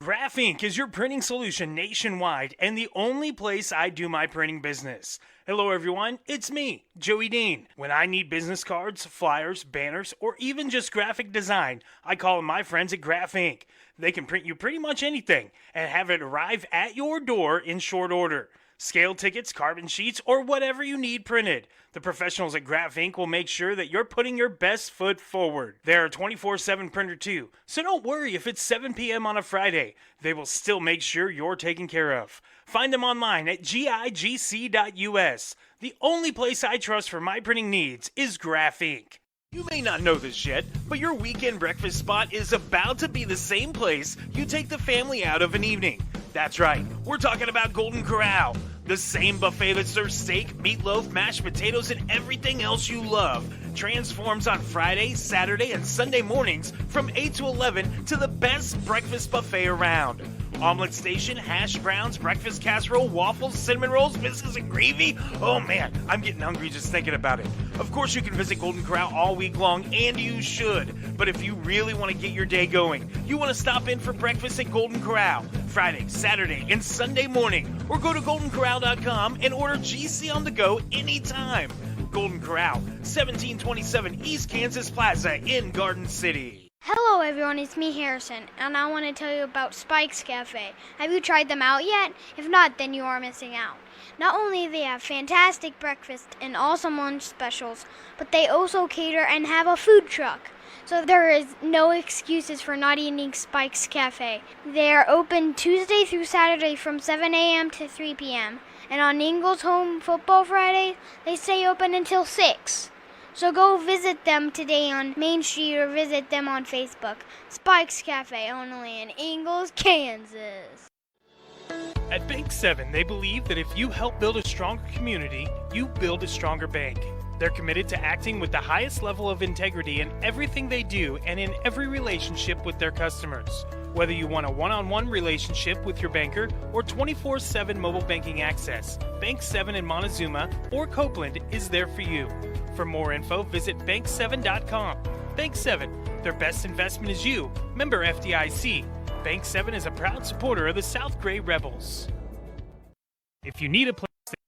Graph Inc. is your printing solution nationwide and the only place I do my printing business. Hello, everyone. It's me, Joey Dean. When I need business cards, flyers, banners, or even just graphic design, I call my friends at Graph Inc. They can print you pretty much anything and have it arrive at your door in short order. Scale tickets, carbon sheets, or whatever you need printed. The professionals at Graph Inc. will make sure that you're putting your best foot forward. They're a 24/7 printer too, so don't worry if it's 7 p.m. on a Friday. They will still make sure you're taken care of. Find them online at gigc.us. The only place I trust for my printing needs is Graph Inc. You may not know this yet, but your weekend breakfast spot is about to be the same place you take the family out of an evening. That's right, we're talking about Golden Corral, the same buffet that serves steak, meatloaf, mashed potatoes, and everything else you love. Transforms on Friday, Saturday, and Sunday mornings from 8 to 11 to the best breakfast buffet around. Omelet station, hash browns, breakfast casserole, waffles, cinnamon rolls, biscuits, and gravy. Oh man, I'm getting hungry just thinking about it. Of course, you can visit Golden Corral all week long, and you should. But if you really want to get your day going, you want to stop in for breakfast at Golden Corral Friday, Saturday, and Sunday morning, or go to goldencorral.com and order GC on the go anytime. Golden Corral, 1727 East Kansas Plaza in Garden City. Hello everyone, it's me Harrison, and I want to tell you about Spike's Cafe. Have you tried them out yet? If not, then you are missing out. Not only do they have fantastic breakfast and awesome lunch specials, but they also cater and have a food truck. So there is no excuses for not eating Spike's Cafe. They are open Tuesday through Saturday from 7 a.m. to 3 p.m. And on Ingles Home Football Friday, they stay open until 6. So go visit them today on Main Street or visit them on Facebook. Spike's Cafe, only in Ingles, Kansas. At Bank 7, they believe that if you help build a stronger community, you build a stronger bank. They're committed to acting with the highest level of integrity in everything they do and in every relationship with their customers. Whether you want a one-on-one relationship with your banker or 24/7 mobile banking access, Bank 7 in Montezuma or Copeland is there for you. For more info, visit bank7.com. Bank 7, their best investment is you. Member FDIC. Bank 7 is a proud supporter of the South Gray Rebels. If you need a place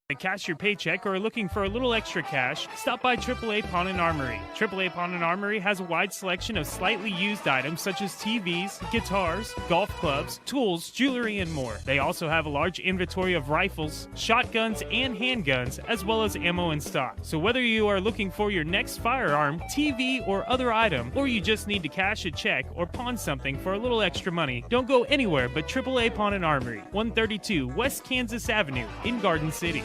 to cash your paycheck or are looking for a little extra cash, stop by AAA Pawn and Armory. AAA Pawn and Armory has a wide selection of slightly used items such as TVs, guitars, golf clubs, tools, jewelry, and more. They also have a large inventory of rifles, shotguns, and handguns, as well as ammo in stock. So whether you are looking for your next firearm, TV, or other item, or you just need to cash a check or pawn something for a little extra money, don't go anywhere but AAA Pawn and Armory, 132 West Kansas Avenue in Garden City.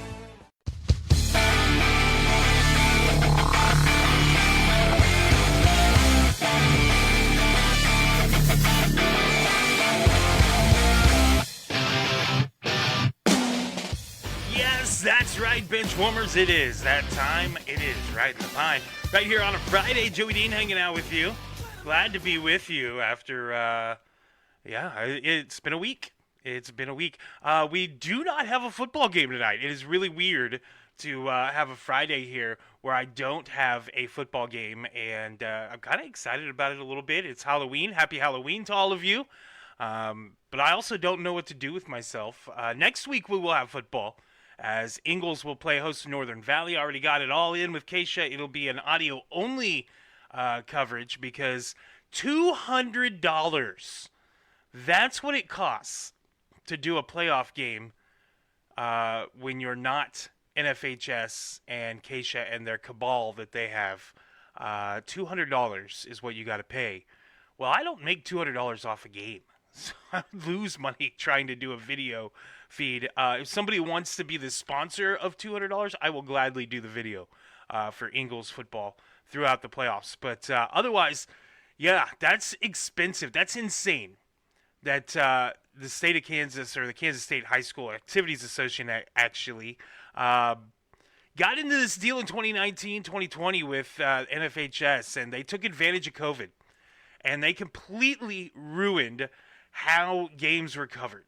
That's right, bench warmers. It is that time. It is right in the pine. Right here on a Friday, Joey Dean hanging out with you. Glad to be with you after, it's been a week. It's been a week. We do not have a football game tonight. It is really weird to have a Friday here where I don't have a football game, and I'm kind of excited about it a little bit. It's Halloween. Happy Halloween to all of you. But I also don't know what to do with myself. Next week we will have football, as Ingles will play host to Northern Valley. I already got it all in with Keisha. It'll be an audio-only coverage because $200, that's what it costs to do a playoff game when you're not NFHS and Keisha and their cabal that they have. $200 is what you got to pay. Well, I don't make $200 off a game. So I lose money trying to do a video feed. If somebody wants to be the sponsor of $200, I will gladly do the video for Ingles football throughout the playoffs. But otherwise, yeah, that's expensive. That's insane that the state of Kansas, or the Kansas State High School Activities Association actually got into this deal in 2019, 2020 with NFHS, and they took advantage of COVID. And they completely ruined how games were covered.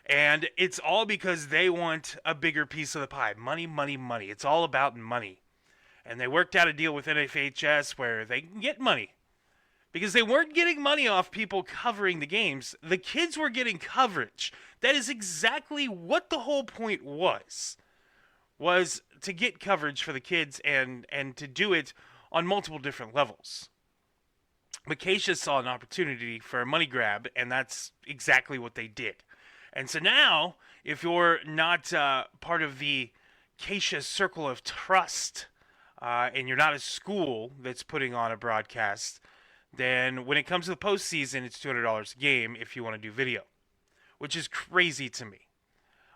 And it's all because they want a bigger piece of the pie. Money, money, money. It's all about money. And they worked out a deal with NFHS where they can get money. because they weren't getting money off people covering the games. The kids were getting coverage. That is exactly what the whole point was to get coverage for the kids and to do it on multiple different levels. But KSU saw an opportunity for a money grab, and that's exactly what they did. And so now, if you're not part of the KSU Circle of Trust, and you're not a school that's putting on a broadcast, then when it comes to the postseason, it's $200 a game if you want to do video, which is crazy to me.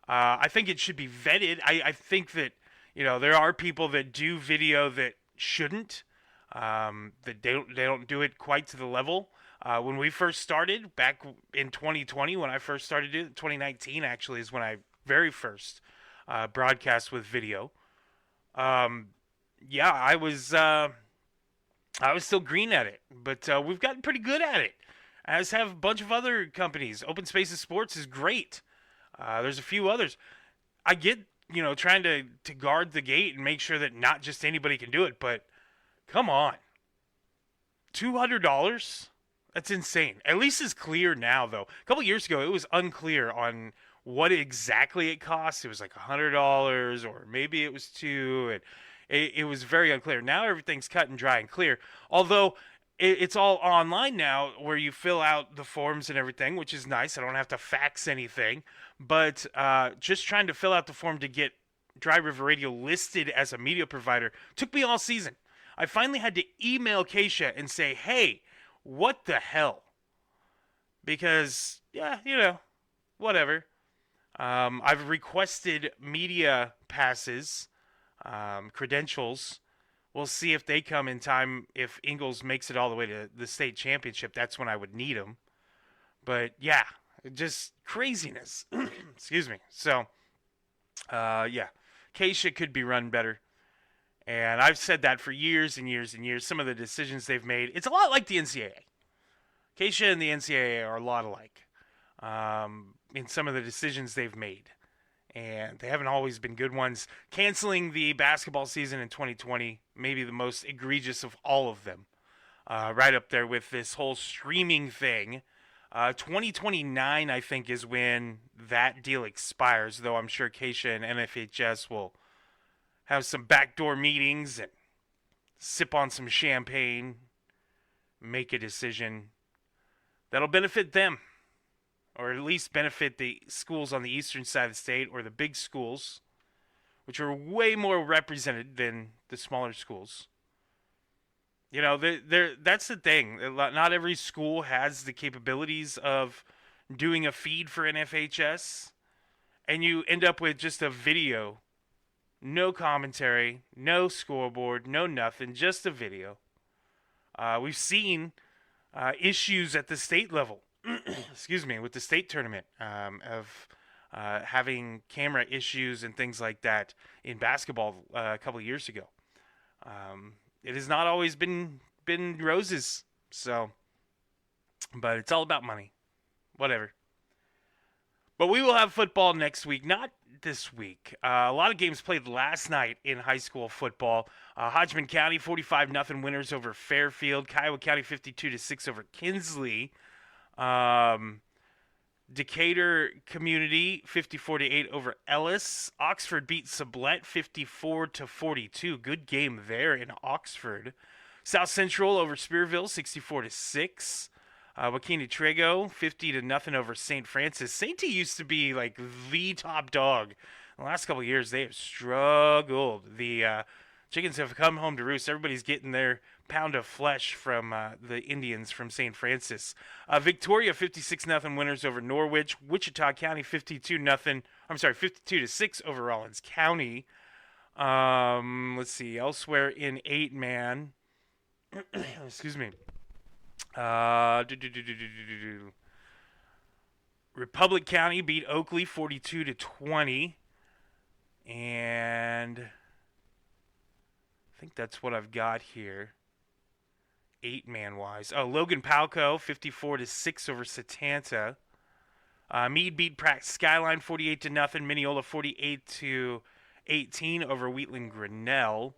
I think it should be vetted. I think that, there are people that do video that shouldn't, that they don't do it quite to the level. When we first started back in 2020, when I first started it, 2019 actually is when I very first broadcast with video. Yeah, I was still green at it, but we've gotten pretty good at it, as have a bunch of other companies. Open Spaces Sports is great. There's a few others. I get, trying to guard the gate and make sure that not just anybody can do it, but come on. $200? That's insane. At least it's clear now, though. A couple years ago, it was unclear on what exactly it cost. It was like $100, or maybe it was $2, and it was very unclear. Now everything's cut and dry and clear. Although it's all online now, where you fill out the forms and everything, which is nice. I don't have to fax anything. But just trying to fill out the form to get Dry River Radio listed as a media provider took me all season. I finally had to email KSU and say, hey, what the hell? Because, yeah, whatever. I've requested media passes, credentials. We'll see if they come in time. If Ingles makes it all the way to the state championship, that's when I would need them. But, yeah, just craziness. Excuse me. So, yeah, KSU could be run better. And I've said that for years and years and years. Some of the decisions they've made, it's a lot like the NCAA. KSU and the NCAA are a lot alike in some of the decisions they've made. And they haven't always been good ones. Canceling the basketball season in 2020, maybe the most egregious of all of them. Right up there with this whole streaming thing. 2029, I think, is when that deal expires, though I'm sure KSU and NFHS will have some backdoor meetings and sip on some champagne, make a decision that'll benefit them, or at least benefit the schools on the eastern side of the state, or the big schools, which are way more represented than the smaller schools. That's the thing. Not every school has the capabilities of doing a feed for NFHS, and you end up with just a video. No commentary, no scoreboard, no nothing, just a video. We've seen issues at the state level, excuse me, with the state tournament of having camera issues and things like that in basketball a couple of years ago. It has not always been roses, so, but it's all about money. Whatever. But we will have football next week, not this week. A lot of games played last night in high school football. Hodgman County 45-0 winners over Fairfield. Kiowa County 52-6 over Kinsley. Decatur Community 54-8 over Ellis. Oxford beat Sublette 54-42. Good game there in Oxford. South Central over Spearville 64-6. Wakina Trego 50-0 over St. Francis. St. T used to be like the top dog. In the last couple of years, they have struggled. The chickens have come home to roost. Everybody's getting their pound of flesh from the Indians from St. Francis. Victoria 56-0 winners over Norwich. Wichita County 52-6 over Rollins County. Let's see. Elsewhere in 8-man. Excuse me. Republic County beat Oakley 42-20, and I think that's what I've got here. 8-man wise. Oh, Logan Palco 54-6 over Setanta. Meade beat Pratt Skyline 48-0. Mineola 48-18 over Wheatland Grinnell,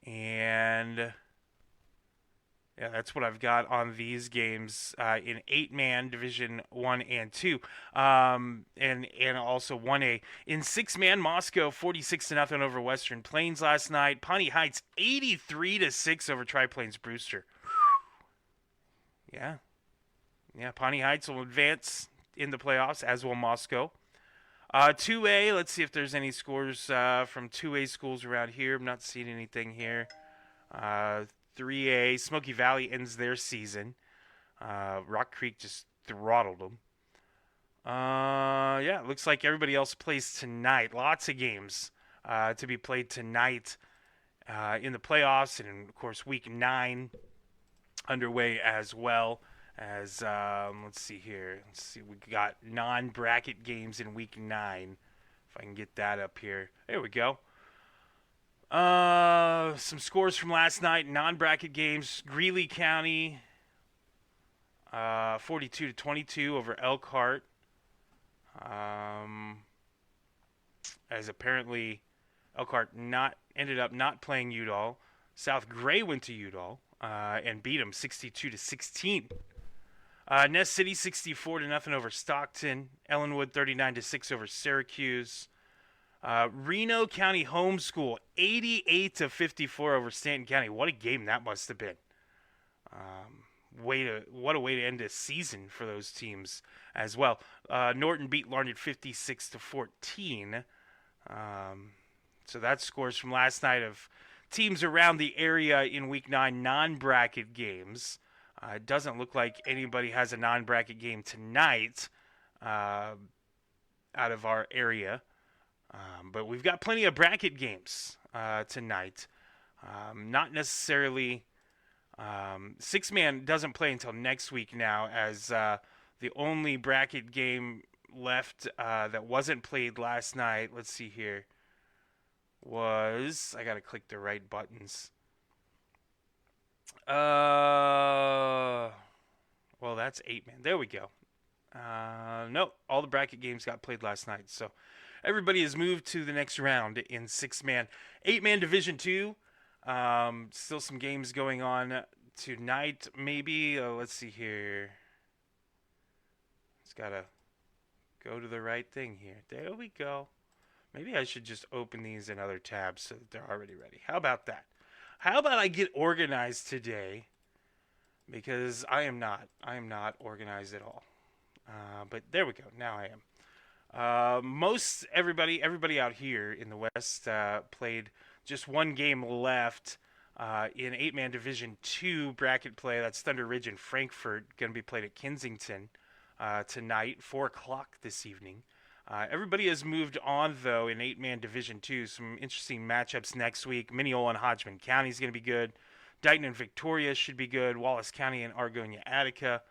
and Yeah, that's what I've got on these games in 8-man Division 1 and 2, and also 1A. In 6-man, Moscow 46-0 over Western Plains last night. Pawnee Heights 83-6 over Tri-Plains Brewster. Yeah, Pawnee Heights will advance in the playoffs, as will Moscow. 2A, let's see if there's any scores from 2A schools around here. I'm not seeing anything here. 3A, Smoky Valley ends their season. Rock Creek just throttled them. Yeah, it looks like everybody else plays tonight. Lots of games to be played tonight in the playoffs, and of course, Week 9 underway as well. As let's see here. Let's see, we got non-bracket games in Week 9. If I can get that up here. There we go. Some scores from last night, non-bracket games. Greeley County, 42-22 over Elkhart. As apparently Elkhart ended up not playing Udall. South Gray went to Udall and beat them 62-16. Ness City 64-0 over Stockton. Ellenwood 39-6 over Syracuse. Reno County Homeschool 88-54 over Stanton County. What a game that must have been. What a way to end a season for those teams as well. Norton beat Larned 56-14. So that's scores from last night of teams around the area in Week 9 non-bracket games. It doesn't look like anybody has a non-bracket game tonight out of our area. But we've got plenty of bracket games tonight. Not necessarily... 6-man doesn't play until next week now, as the only bracket game left that wasn't played last night, let's see here, was... I got to click the right buttons. Well, that's 8-man. There we go. Nope, all the bracket games got played last night, so everybody has moved to the next round in 6-man. 8-man Division 2, still some games going on tonight, maybe. Let's see here. It's got to go to the right thing here. There we go. Maybe I should just open these in other tabs so that they're already ready. How about that? How about I get organized today? Because I am not organized at all. But there we go. Now I am. Everybody out here in the West played just one game left in 8-man Division 2 bracket play. That's Thunder Ridge and Frankfort, going to be played at Kensington tonight, 4 o'clock this evening. Everybody has moved on, though, in 8-man Division 2. Some interesting matchups next week. Mineola and Hodgman County is going to be good. Dighton and Victoria should be good. Wallace County and Argonia Attica.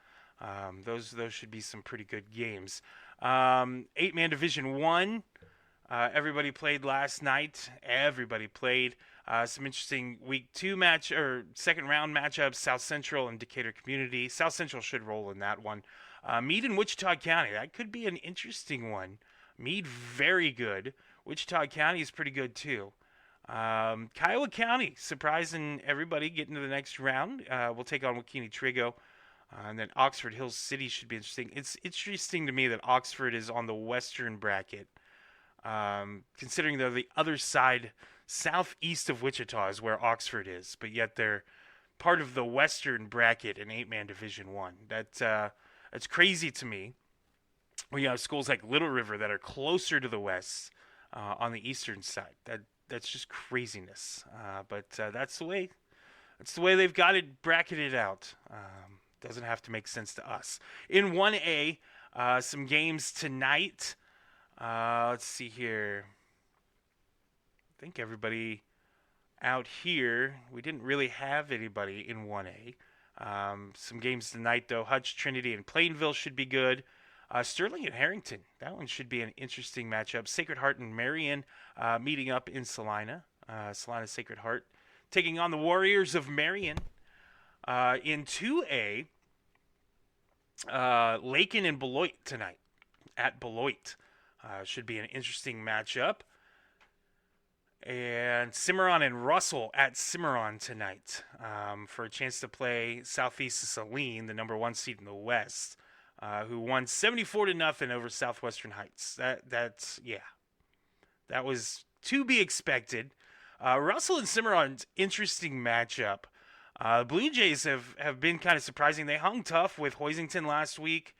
Those should be some pretty good games. 8-man Division 1. Everybody played last night. Everybody played. Some interesting Week 2 second round matchups. South Central and Decatur Community. South Central should roll in that one. Meade and Wichita County. That could be an interesting one. Meade, very good. Wichita County is pretty good, too. Kiowa County, surprising everybody, getting to the next round. We'll take on Wakini Trigo. And then Oxford Hills City should be interesting. It's interesting to me that Oxford is on the western bracket. Considering they're the other side, southeast of Wichita is where Oxford is. But yet they're part of the western bracket in 8-man Division 1. That's crazy to me. We have schools like Little River that are closer to the west on the eastern side. That's just craziness. But that's the way they've got it bracketed out. Doesn't have to make sense to us. In 1A, some games tonight. Let's see here. I think everybody out here, we didn't really have anybody in 1A. Some games tonight, though. Hutch, Trinity, and Plainville should be good. Sterling and Harrington, that one should be an interesting matchup. Sacred Heart and Marion meeting up in Salina. Salina Sacred Heart taking on the Warriors of Marion. In 2A, Lakin and Beloit tonight at Beloit. Should be an interesting matchup. And Cimarron and Russell at Cimarron tonight for a chance to play Southeast Saline, the number 1 seed in the West, who won 74-0 over Southwestern Heights. That was to be expected. Russell and Cimarron's interesting matchup. The Blue Jays have been kind of surprising. They hung tough with Hoisington last week.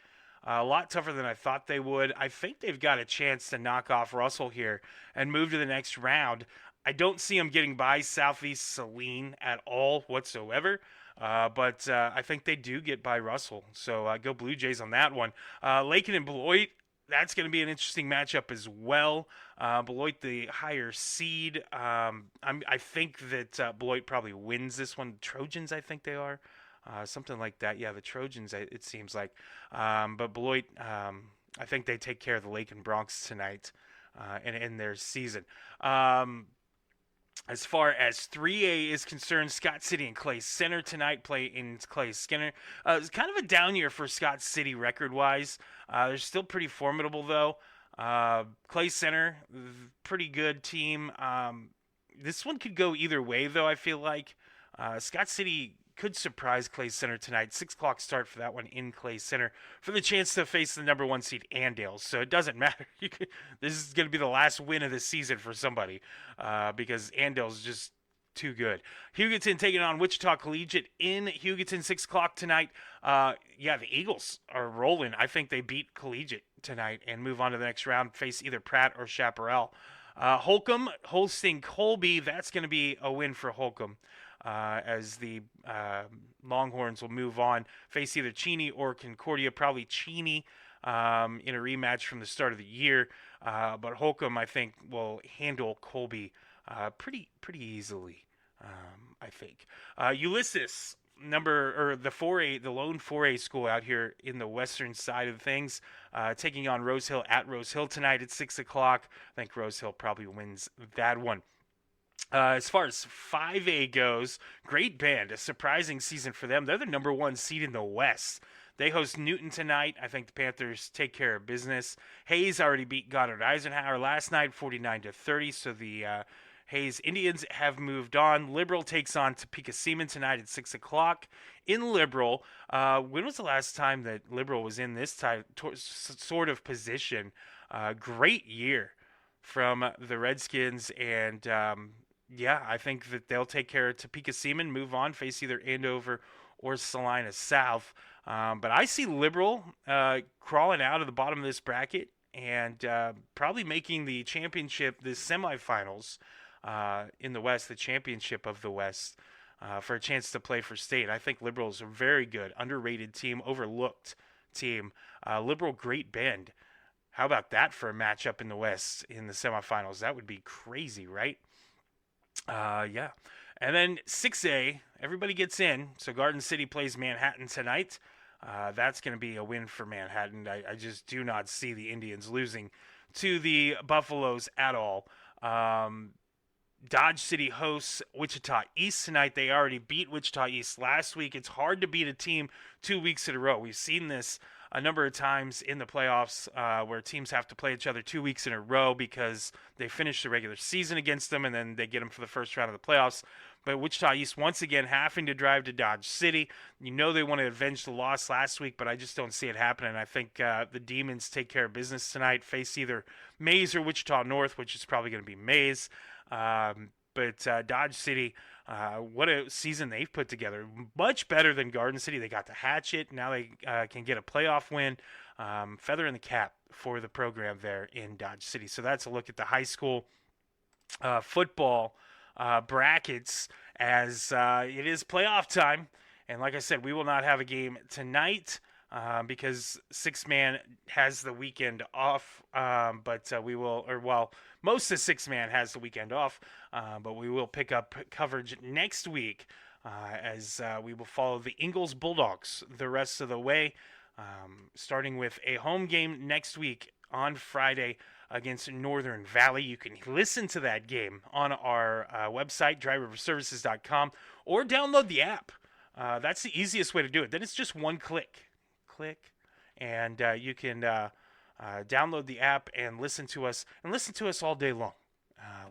A lot tougher than I thought they would. I think they've got a chance to knock off Russell here and move to the next round. I don't see them getting by Southeast Saline at all whatsoever. But I think they do get by Russell. So go Blue Jays on that one. Lakin and Beloit, that's going to be an interesting matchup as well. Beloit, the higher seed. I think that Beloit probably wins this one. Trojans, I think they are. Something like that. Yeah, the Trojans, it seems like. But Beloit, I think they take care of the Lakin Bronx tonight and in their season. As far as 3A is concerned, Scott City and Clay Center tonight play in Clay Skinner. It's kind of a down year for Scott City record-wise. They're still pretty formidable, though. Clay Center, pretty good team. This one could go either way, though, I feel like. Scott City could surprise Clay Center tonight. 6 o'clock start for that one in Clay Center for the chance to face the number 1 seed Andales. So it doesn't matter. This is going to be the last win of the season for somebody because Andales is just too good. Hugoton taking on Wichita Collegiate in Hugoton, 6 o'clock tonight. The Eagles are rolling. I think they beat Collegiate tonight and move on to the next round, face either Pratt or Chaparral. Holcomb hosting Colby. That's going to be a win for Holcomb. As the Longhorns will move on, face either Cheney or Concordia, probably Cheney in a rematch from the start of the year. But Holcomb, I think, will handle Colby pretty easily. I think Ulysses, the lone 4A school out here in the western side of things, taking on Rose Hill at Rose Hill tonight at 6 o'clock. I think Rose Hill probably wins that one. As far as 5A goes, Great Bend, a surprising season for them. They're the number 1 seed in the West. They host Newton tonight. I think the Panthers take care of business. Hayes already beat Goddard Eisenhower last night, 49-30. So the Hayes Indians have moved on. Liberal takes on Topeka Seaman tonight at 6 o'clock. In Liberal, when was the last time that Liberal was in this sort of position? Great year from the Redskins, and I think that they'll take care of Topeka Seaman, move on, face either Andover or Salina South. But I see Liberal crawling out of the bottom of this bracket and probably making the championship, the semifinals in the West, the championship of the West, for a chance to play for state. I think Liberal is a very good, underrated team, overlooked team. Liberal Great Bend. How about that for a matchup in the West in the semifinals? That would be crazy, right? And then 6A, everybody gets in. So Garden City plays Manhattan tonight. That's going to be a win for Manhattan. I just do not see the Indians losing to the Buffaloes at all. Dodge City hosts Wichita East tonight. They already beat Wichita East last week. It's hard to beat a team 2 weeks in a row. We've seen this a number of times in the playoffs where teams have to play each other 2 weeks in a row because they finish the regular season against them and then they get them for the first round of the playoffs. But Wichita East, once again, having to drive to Dodge City. You know they want to avenge the loss last week, but I just don't see it happening. I think the Demons take care of business tonight, face either Maize or Wichita North, which is probably going to be Maize. But Dodge City, what a season they've put together. Much better than Garden City. They got the hatchet. Now they can get a playoff win. Feather in the cap for the program there in Dodge City. So that's a look at the high school football brackets as it is playoff time. And like I said, we will not have a game tonight because six-man has the weekend off. But most of six-man has the weekend off. But we will pick up coverage next week as we will follow the Ingalls Bulldogs the rest of the way, starting with a home game next week on Friday against Northern Valley. You can listen to that game on our website, dryriverservices.com, or download the app. That's the easiest way to do it. Then it's just one click, and you can download the app and listen to us all day long.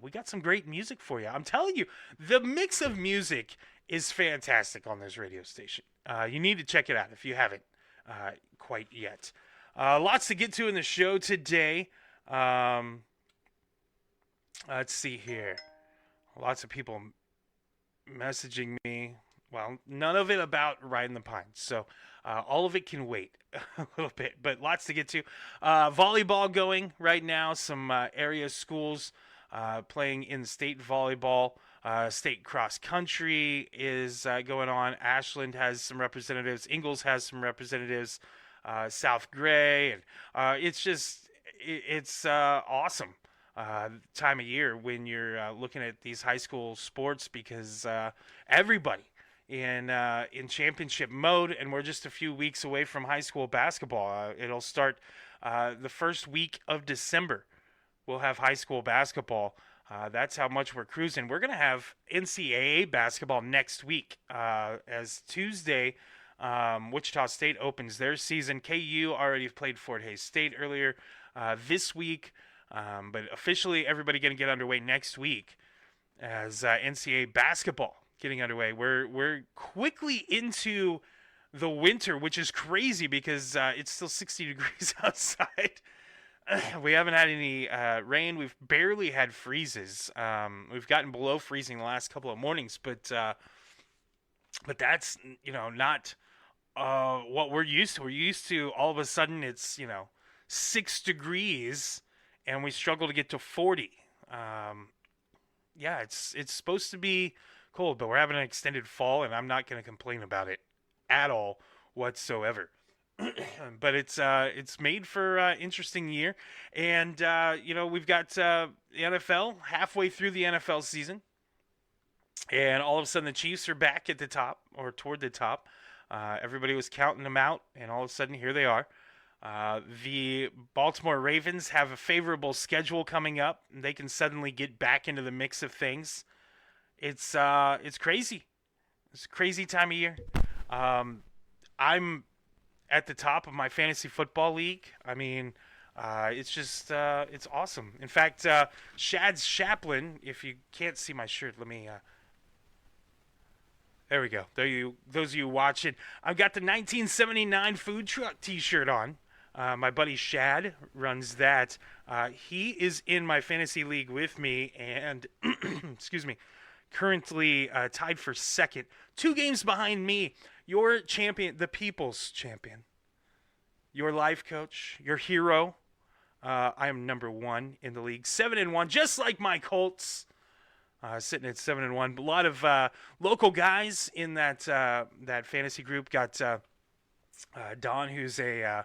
We got some great music for you. I'm telling you, the mix of music is fantastic on this radio station. You need to check it out if you haven't quite yet. Lots to get to in the show today. Let's see here. Lots of people messaging me. Well, none of it about Ridin the Pines. So all of it can wait a little bit, but lots to get to. Volleyball going right now. Some area schools playing in state volleyball. State cross country is going on. Ashland has some representatives. Ingalls has some representatives. South Gray. And it's awesome. Time of year when you're looking at these high school sports because everybody in championship mode, and we're just a few weeks away from high school basketball. It'll start the first week of December. We'll have high school basketball. That's how much we're cruising. We're going to have NCAA basketball next week as Tuesday. Wichita State opens their season. KU already played Fort Hays State earlier this week. But officially, everybody going to get underway next week as NCAA basketball getting underway. We're quickly into the winter, which is crazy because it's still 60 degrees outside. We haven't had any rain. We've barely had freezes. We've gotten below freezing the last couple of mornings, but that's not what we're used to. We're used to all of a sudden it's 6 degrees. And we struggle to get to 40. It's supposed to be cold, but we're having an extended fall, and I'm not going to complain about it at all whatsoever. But it's made for interesting year, and we've got the NFL halfway through the NFL season, and all of a sudden the Chiefs are back at the top or toward the top. Everybody was counting them out, and all of a sudden here they are. The Baltimore Ravens have a favorable schedule coming up. They can suddenly get back into the mix of things. It's crazy. It's a crazy time of year. I'm at the top of my fantasy football league. I mean, it's awesome. In fact, Shad's Chaplin, if you can't see my shirt, let me... There we go. Those of you watching, I've got the 1979 food truck T-shirt on. My buddy Shad runs that. He is in my fantasy league with me and, excuse me, currently tied for second. 2 games behind me. Your champion, the people's champion. Your life coach, your hero. I am number 1 in the league. 7-1, just like my Colts. Sitting at 7-1. A lot of local guys in that fantasy group. Got Don, who's a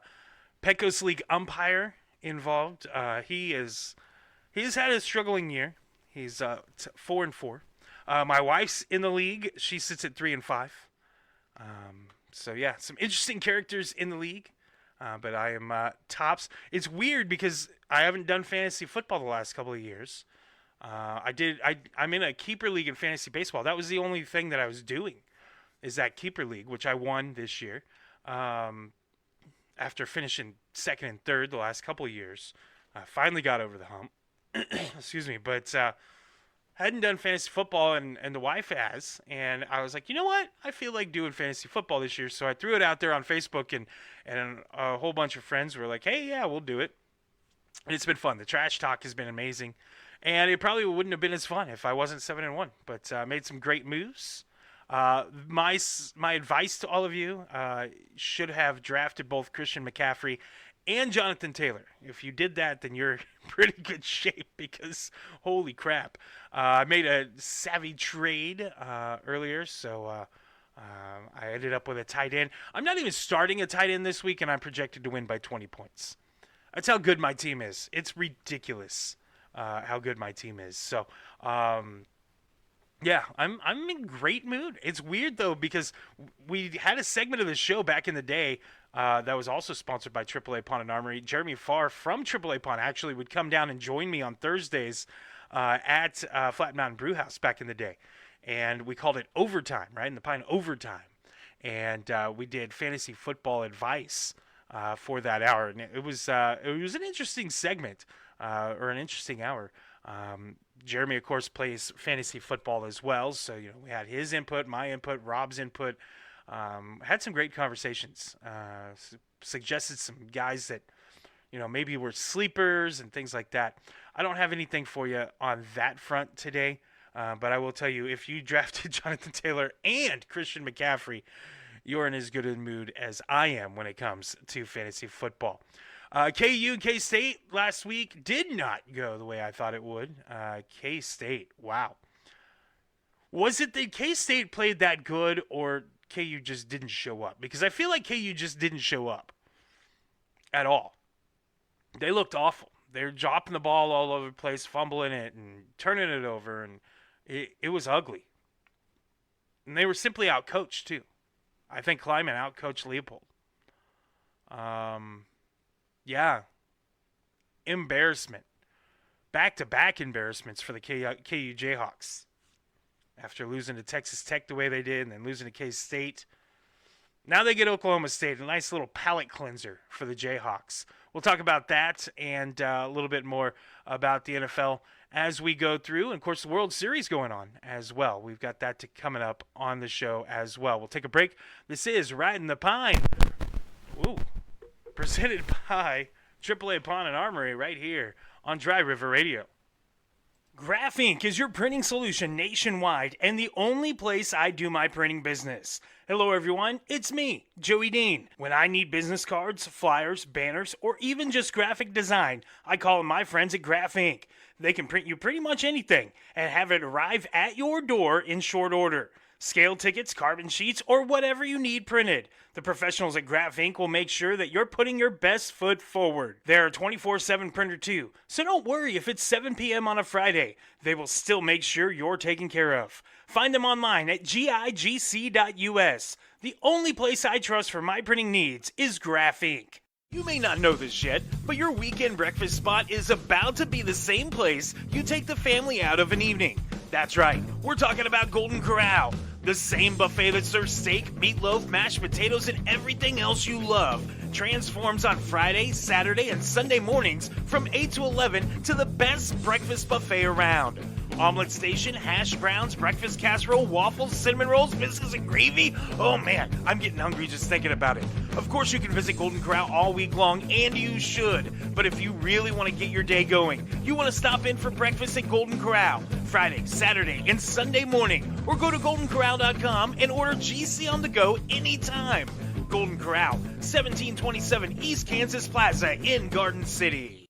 Pecos League umpire involved. He has had a struggling year. He's 4-4. My wife's in the league. She sits at 3-5. So yeah, some interesting characters in the league. But I am tops. It's weird because I haven't done fantasy football the last couple of years. I'm in a keeper league in fantasy baseball. That was the only thing that I was doing, is that keeper league, which I won this year. After finishing second and third the last couple of years, I finally got over the hump. Excuse me, but hadn't done fantasy football, and the wife has, and I was like, you know what? I feel like doing fantasy football this year, so I threw it out there on Facebook, and a whole bunch of friends were like, hey, yeah, we'll do it. And it's been fun. The trash talk has been amazing, and it probably wouldn't have been as fun if I wasn't 7-1, but made some great moves. My advice to all of you, should have drafted both Christian McCaffrey and Jonathan Taylor. If you did that, then you're in pretty good shape because holy crap. I made a savvy trade earlier, so I ended up with a tight end. I'm not even starting a tight end this week, and I'm projected to win by 20 points. That's how good my team is. It's ridiculous how good my team is. So, yeah, I'm in great mood. It's weird, though, because we had a segment of the show back in the day that was also sponsored by AAA Pawn and Armory. Jeremy Farr from AAA Pawn actually would come down and join me on Thursdays at Flat Mountain Brew House back in the day. And we called it Overtime, right, in the Pine Overtime. And we did fantasy football advice for that hour. And it was an interesting segment or an interesting hour. Jeremy, of course, plays fantasy football as well. So, we had his input, my input, Rob's input. Had some great conversations. Suggested some guys that, maybe were sleepers and things like that. I don't have anything for you on that front today. But I will tell you, if you drafted Jonathan Taylor and Christian McCaffrey, you're in as good a mood as I am when it comes to fantasy football. KU and K-State last week did not go the way I thought it would. K-State, wow. Was it that K-State played that good or KU just didn't show up? Because I feel like KU just didn't show up at all. They looked awful. They're dropping the ball all over the place, fumbling it and turning it over, and it was ugly. And they were simply outcoached, too. I think Kleiman outcoached Leopold. Yeah. Embarrassment. Back-to-back embarrassments for the KU Jayhawks. After losing to Texas Tech the way they did and then losing to K-State. Now they get Oklahoma State, a nice little palate cleanser for the Jayhawks. We'll talk about that and a little bit more about the NFL as we go through. And, of course, the World Series going on as well. We've got that coming up on the show as well. We'll take a break. This is Ridin the Pine. Ooh. Presented by AAA Pawn and Armory right here on Dry River Radio. Graph Inc. is your printing solution nationwide and the only place I do my printing business. Hello everyone, it's me, Joey Dean. When I need business cards, flyers, banners, or even just graphic design, I call my friends at Graph Inc. They can print you pretty much anything and have it arrive at your door in short order. Scale tickets, carbon sheets, or whatever you need printed. The professionals at Graph Inc. will make sure that you're putting your best foot forward. They're a 24/7 printer too, so don't worry if it's 7 p.m. on a Friday. They will still make sure you're taken care of. Find them online at gigc.us. The only place I trust for my printing needs is Graph Inc. You may not know this yet, but your weekend breakfast spot is about to be the same place you take the family out of an evening. That's right, we're talking about Golden Corral. The same buffet that serves steak, meatloaf, mashed potatoes, and everything else you love transforms on Friday, Saturday, and Sunday mornings from 8 to 11 to the best breakfast buffet around. Omelet station, hash browns, breakfast casserole, waffles, cinnamon rolls, biscuits, and gravy. Oh man, I'm getting hungry just thinking about it. Of course you can visit Golden Corral all week long, and you should. But if you really want to get your day going, you want to stop in for breakfast at Golden Corral Friday, Saturday, and Sunday morning. Or go to goldencorral.com and order GC on the go anytime. Golden Corral, 1727 East Kansas Plaza in Garden City.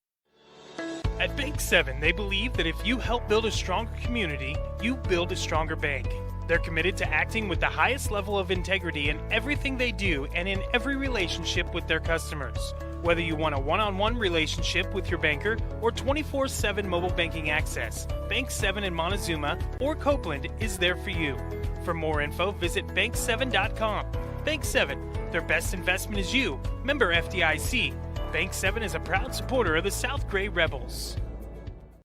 At Bank 7, they believe that if you help build a stronger community, you build a stronger bank. They're committed to acting with the highest level of integrity in everything they do and in every relationship with their customers. Whether you want a one-on-one relationship with your banker or 24/7 mobile banking access, Bank 7 in Montezuma or Copeland is there for you. For more info, visit bank7.com. Bank 7, their best investment is you. Member FDIC. Bank 7 is a proud supporter of the South Gray Rebels.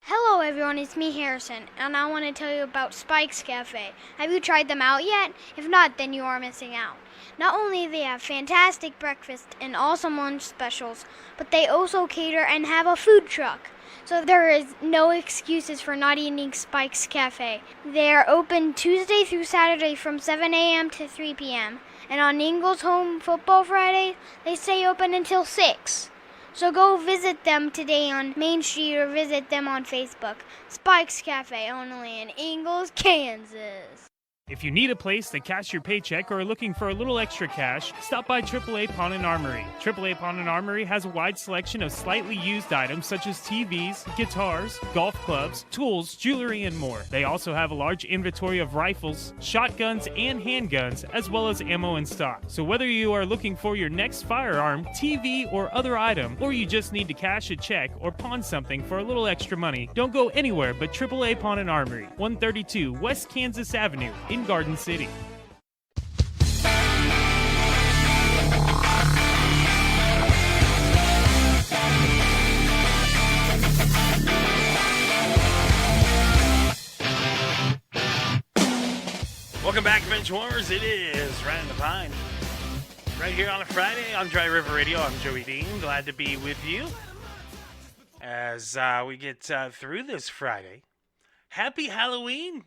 Hello everyone, it's me Harrison, and I want to tell you about Spike's Cafe. Have you tried them out yet? If not, then you are missing out. Not only do they have fantastic breakfast and awesome lunch specials, but they also cater and have a food truck. So there is no excuses for not eating Spike's Cafe. They are open Tuesday through Saturday from 7 a.m. to 3 p.m. And on Ingles Home Football Friday, they stay open until 6. So go visit them today on Main Street or visit them on Facebook. Spike's Cafe, only in Ingles, Kansas. If you need a place to cash your paycheck or are looking for a little extra cash, stop by AAA Pawn and Armory. AAA Pawn and Armory has a wide selection of slightly used items such as TVs, guitars, golf clubs, tools, jewelry, and more. They also have a large inventory of rifles, shotguns, and handguns, as well as ammo in stock. So whether you are looking for your next firearm, TV, or other item, or you just need to cash a check or pawn something for a little extra money, don't go anywhere but AAA Pawn and Armory, 132 West Kansas Avenue in Garden City. Welcome back, Bench Warmers. It is Ridin the Pine. Right here on a Friday on Dry River Radio. I'm Joey Dean. Glad to be with you. as we get through this Friday. Happy Halloween!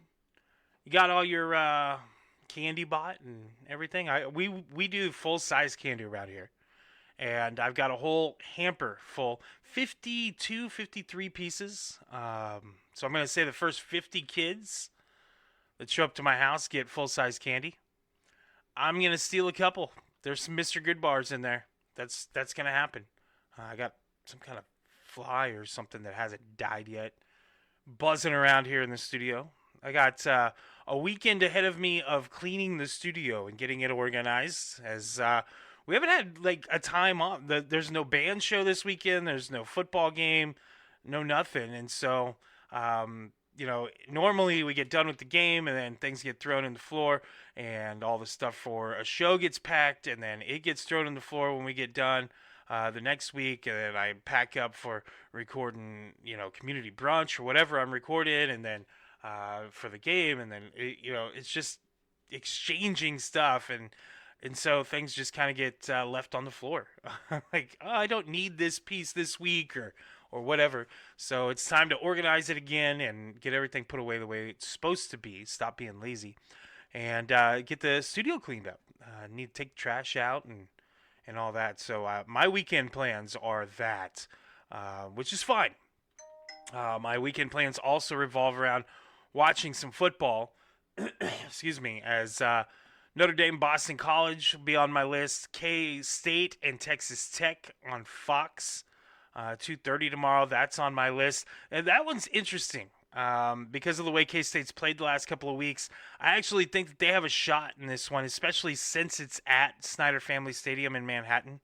You got all your candy bought and everything? We do full size candy around here. And I've got a whole hamper full, 52, 53 pieces. So I'm going to say the first 50 kids that show up to my house get full-size candy. I'm going to steal a couple. There's some Mr. Good bars in there. That's going to happen. I got some kind of fly or something that hasn't died yet buzzing around here in the studio. I got a weekend ahead of me of cleaning the studio and getting it organized, as we haven't had like a time off. There's no band show this weekend. There's no football game, no nothing. And so, normally we get done with the game and then things get thrown in the floor and all the stuff for a show gets packed and then it gets thrown in the floor when we get done the next week. And then I pack up for recording, community brunch or whatever I'm recording. And then for the game. And then, it's just exchanging stuff. And so things just kind of get left on the floor. Like, oh, I don't need this piece this week or whatever. So it's time to organize it again and get everything put away the way it's supposed to be. Stop being lazy. And get the studio cleaned up. Need to take the trash out and all that. So my weekend plans are that, which is fine. My weekend plans also revolve around watching some football. Excuse me, as Notre Dame, Boston College will be on my list. K-State and Texas Tech on Fox. 2:30 tomorrow. That's on my list. And that one's interesting because of the way K-State's played the last couple of weeks. I actually think that they have a shot in this one, especially since it's at Snyder Family Stadium in Manhattan.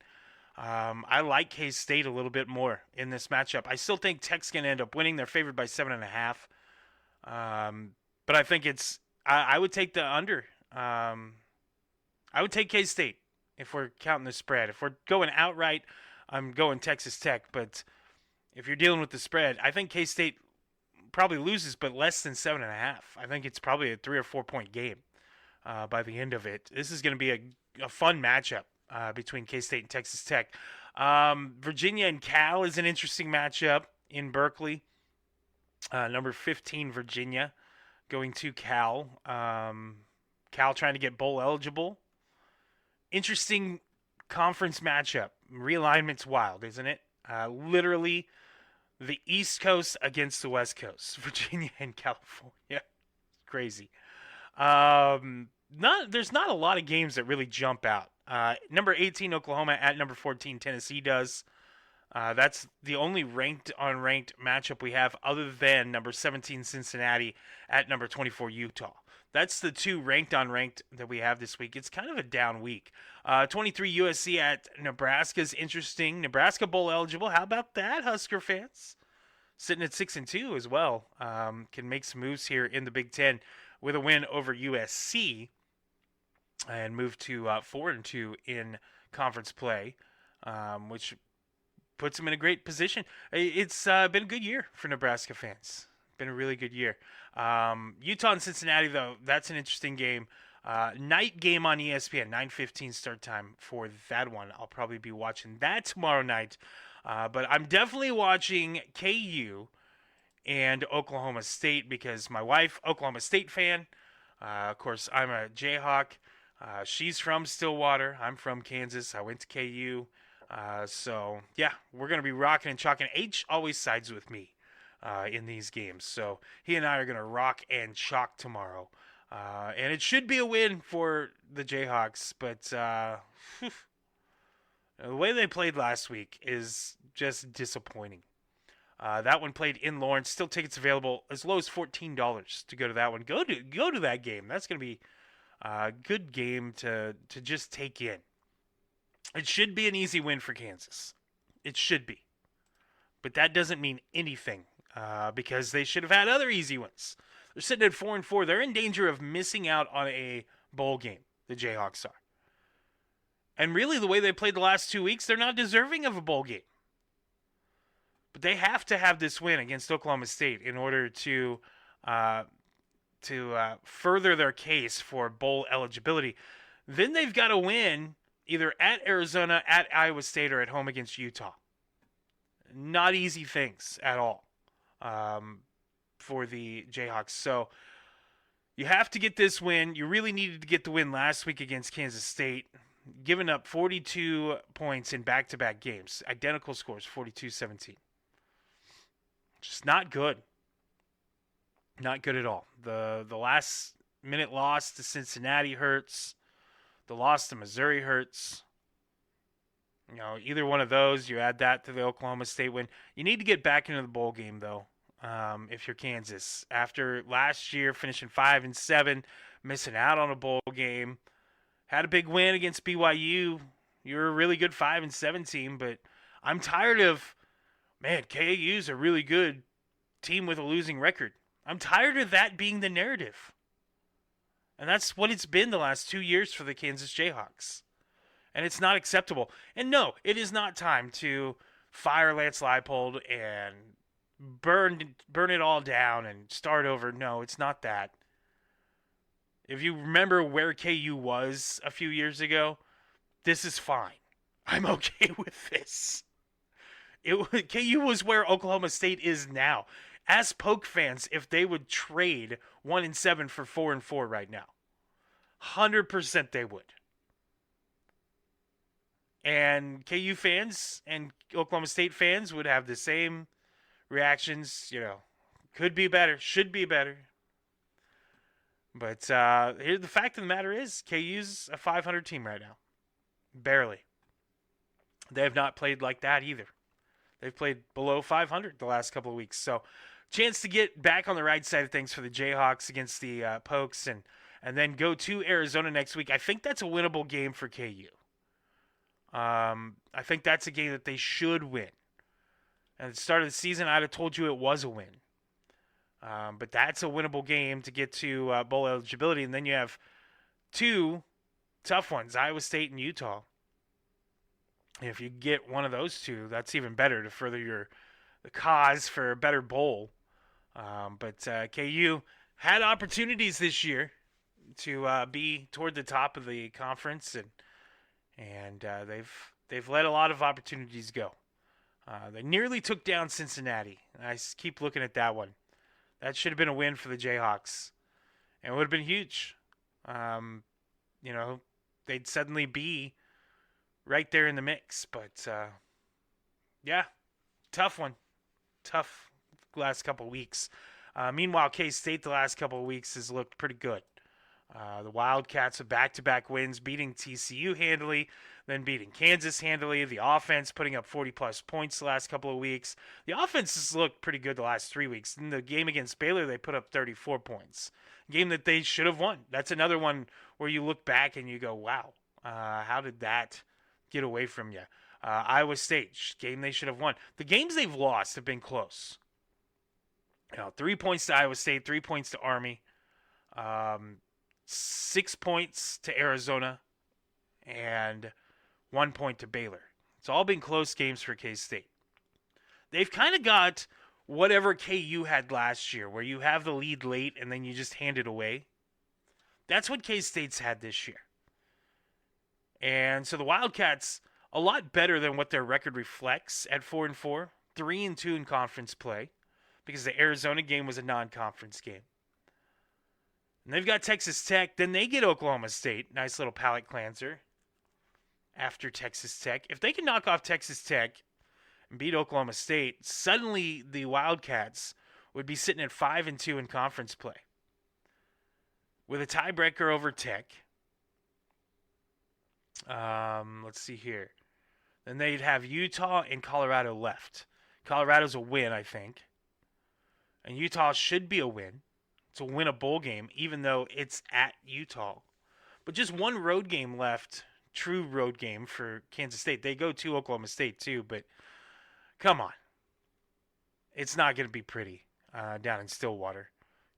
I like K-State a little bit more in this matchup. I still think Tech's going to end up winning. They're favored by 7.5. But I think I would take the under. I would take K-State if we're counting the spread. If we're going outright, I'm going Texas Tech. But if you're dealing with the spread, I think K-State probably loses, but less than 7.5. I think it's probably a 3 or 4 point game by the end of it. This is going to be a fun matchup between K-State and Texas Tech. Virginia and Cal is an interesting matchup in Berkeley. Number 15, Virginia, going to Cal. Cal trying to get bowl eligible. Interesting conference matchup. Realignment's wild, isn't it? Literally the East Coast against the West Coast. Virginia and California. Crazy. There's not a lot of games that really jump out. Number 18, Oklahoma at number 14, Tennessee does. That's the only ranked-unranked matchup we have other than number 17, Cincinnati at number 24, Utah. That's the two ranked-unranked that we have this week. It's kind of a down week. 23, USC at Nebraska is interesting. Nebraska bowl eligible. How about that, Husker fans? Sitting at 6-2 as well. Can make some moves here in the Big Ten with a win over USC and move to 4-2 in conference play, which puts them in a great position. It's been a good year for Nebraska fans. Been a really good year. Utah and Cincinnati, though, that's an interesting game. Night game on ESPN, 9:15 start time for that one. I'll probably be watching that tomorrow night. But I'm definitely watching KU and Oklahoma State because my wife, Oklahoma State fan. Of course, I'm a Jayhawk. She's from Stillwater. I'm from Kansas. I went to KU. So, yeah, we're going to be rocking and chalking. H always sides with me in these games. So he and I are going to rock and chalk tomorrow. And it should be a win for the Jayhawks. But the way they played last week is just disappointing. That one played in Lawrence. Still tickets available as low as $14 to go to that one. Go to that game. That's going to be a good game to just take in. It should be an easy win for Kansas. It should be. But that doesn't mean anything because they should have had other easy ones. They're sitting at 4-4. They're in danger of missing out on a bowl game, the Jayhawks are. And really, the way they played the last 2 weeks, they're not deserving of a bowl game. But they have to have this win against Oklahoma State in order to further their case for bowl eligibility. Then they've got to win either at Arizona, at Iowa State, or at home against Utah. not easy things at all for the Jayhawks. So you have to get this win. You really needed to get the win last week against Kansas State, giving up 42 points in back-to-back games. Identical scores, 42-17. Just not good. Not good at all. The last-minute loss to Cincinnati hurts. The loss to Missouri hurts. You know, either one of those, you add that to the Oklahoma State win. You need to get back into the bowl game, though, if you're Kansas. After last year finishing 5-7, missing out on a bowl game, had a big win against BYU. You're a really good 5-7 team, but I'm tired of, KU's a really good team with a losing record. I'm tired of that being the narrative. And that's what it's been the last 2 years for the Kansas Jayhawks. And it's not acceptable. And no, it is not time to fire Lance Leipold and burn it all down and start over. No, it's not that. If you remember where KU was a few years ago, this is fine. I'm okay with this. KU was where Oklahoma State is now. Ask Poke fans if they would trade 1-7 for 4-4 right now. 100% they would. And KU fans and Oklahoma State fans would have the same reactions. You know, could be better, should be better. But here, the fact of the matter is, KU's a 500 team right now. Barely. They have not played like that either. They've played below 500 the last couple of weeks. So, chance to get back on the right side of things for the Jayhawks against the Pokes and then go to Arizona next week. I think that's a winnable game for KU. I think that's a game that they should win. At the start of the season, I'd have told you it was a win. But that's a winnable game to get to bowl eligibility. And then you have two tough ones, Iowa State and Utah. And if you get one of those two, that's even better to further the cause for a better bowl. But KU had opportunities this year to be toward the top of the conference, and they've let a lot of opportunities go. They nearly took down Cincinnati. I keep looking at that one. That should have been a win for the Jayhawks, and it would have been huge. They'd suddenly be right there in the mix. But tough one. Tough last couple weeks. Meanwhile, K-State the last couple of weeks has looked pretty good. The Wildcats with back-to-back wins, beating TCU handily, then beating Kansas handily. The offense putting up 40-plus points the last couple of weeks. The offense has looked pretty good the last 3 weeks. In the game against Baylor, they put up 34 points. A game that they should have won. That's another one where you look back and you go, wow, how did that get away from you? Iowa State, game they should have won. The games they've lost have been close. 3 points to Iowa State, 3 points to Army. 6 points to Arizona, and 1 point to Baylor. It's all been close games for K-State. They've kind of got whatever KU had last year, where you have the lead late and then you just hand it away. That's what K-State's had this year. And so the Wildcats, a lot better than what their record reflects at 4-4, 3-2 in conference play, because the Arizona game was a non-conference game. And they've got Texas Tech. Then they get Oklahoma State. Nice little palate cleanser after Texas Tech. If they can knock off Texas Tech and beat Oklahoma State, suddenly the Wildcats would be sitting at 5-2 in conference play with a tiebreaker over Tech. Let's see here. Then they'd have Utah and Colorado left. Colorado's a win, I think. And Utah should be a win. To win a bowl game, even though it's at Utah. But just one road game left, true road game for Kansas State. They go to Oklahoma State too, but come on. It's not going to be pretty down in Stillwater.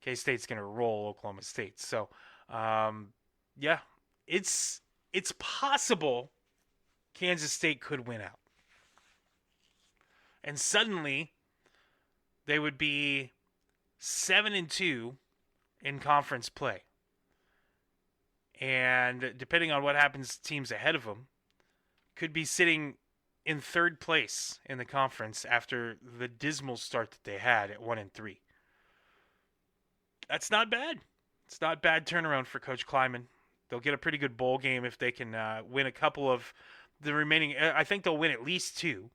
K-State's going to roll Oklahoma State. So, it's possible Kansas State could win out. And suddenly, they would be 7-2 in conference play. And depending on what happens to teams ahead of them, could be sitting in third place in the conference after the dismal start that they had at 1-3. That's not bad. It's not bad turnaround for Coach Kleiman. They'll get a pretty good bowl game if they can win a couple of the remaining. I think they'll win at least 2.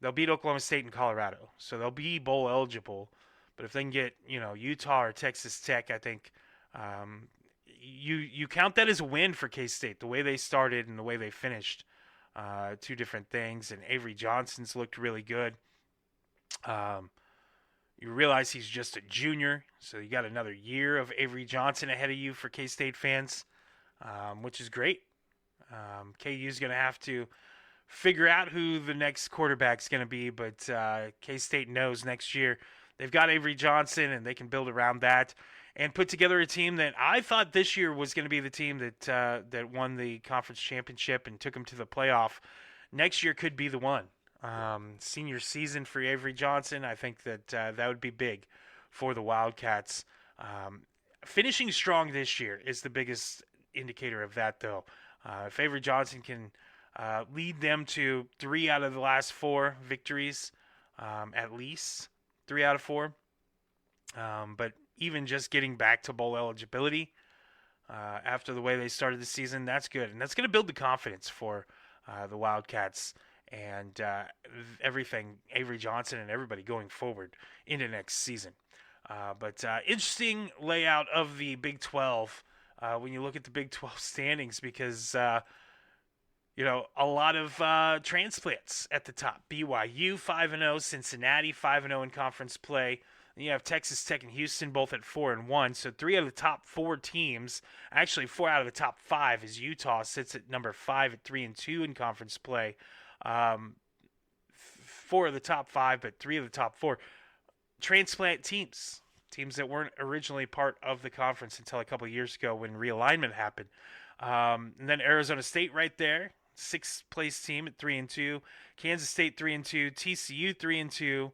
They'll beat Oklahoma State and Colorado, so they'll be bowl eligible. But if they can get, Utah or Texas Tech, I think you count that as a win for K-State. The way they started and the way they finished, 2 different things. And Avery Johnson's looked really good. You realize he's just a junior, so you got another year of Avery Johnson ahead of you for K-State fans, which is great. KU's going to have to figure out who the next quarterback's going to be, but K-State knows next year they've got Avery Johnson, and they can build around that and put together a team that I thought this year was going to be the team that won the conference championship and took them to the playoff. Next year could be the one. Senior season for Avery Johnson, I think that would be big for the Wildcats. Finishing strong this year is the biggest indicator of that, though. If Avery Johnson can lead them to 3 out of the last 4 victories, at least 3 out of 4, but even just getting back to bowl eligibility after the way they started the season, that's good. And that's going to build the confidence for the Wildcats and everything, Avery Johnson and everybody going forward into next season. But interesting layout of the Big 12 when you look at the Big 12 standings, because a lot of transplants at the top. BYU 5-0, Cincinnati 5-0 in conference play. And you have Texas Tech and Houston both at 4-1. So 3 out of the top 4 teams, actually 4 out of the top 5, is Utah sits at number 5 at 3-2 in conference play. 4 of the top 5, but 3 of the top 4 transplant teams that weren't originally part of the conference until a couple of years ago when realignment happened. And then Arizona State right there, 6th place team at 3-2, Kansas State 3-2, TCU 3-2,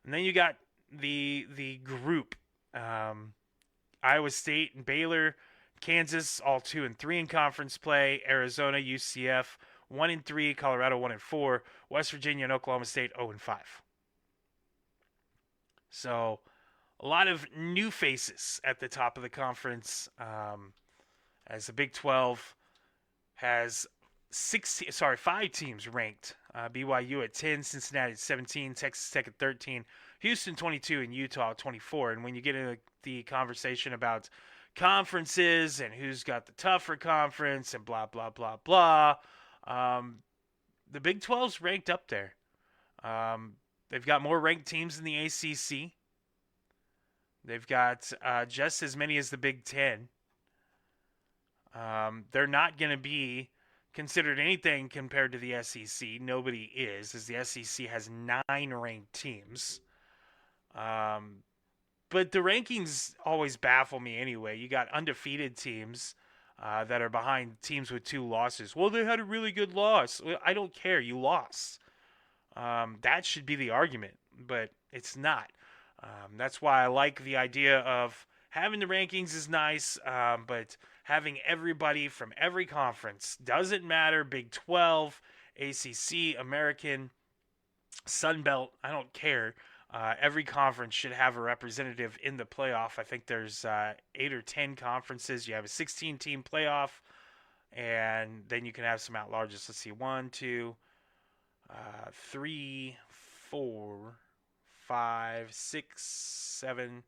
and then you got the group, Iowa State and Baylor, Kansas all 2-3 in conference play, Arizona, UCF 1-3, Colorado 1-4, West Virginia and Oklahoma State 0-5. So a lot of new faces at the top of the conference, as the Big 12 has 5 teams ranked. BYU at 10, Cincinnati at 17, Texas Tech at 13, Houston 22, and Utah 24. And when you get into the conversation about conferences and who's got the tougher conference and blah, blah, blah, blah, the Big 12's ranked up there. They've got more ranked teams in the ACC. They've got just as many as the Big 10. They're not going to be considered anything compared to the SEC. Nobody is, as the SEC has 9 ranked teams. But the rankings always baffle me anyway. You got undefeated teams that are behind teams with 2 losses. Well, they had a really good loss. Well, I don't care. You lost. That should be the argument, but it's not. That's why I like the idea of having the rankings is nice, but having everybody from every conference, doesn't matter, Big 12, ACC, American, Sun Belt, I don't care. Every conference should have a representative in the playoff. I think there's 8 or 10 conferences. You have a 16-team playoff, and then you can have some at-larges. Let's see, 1, 2, 3, 4, 5, 6, 7,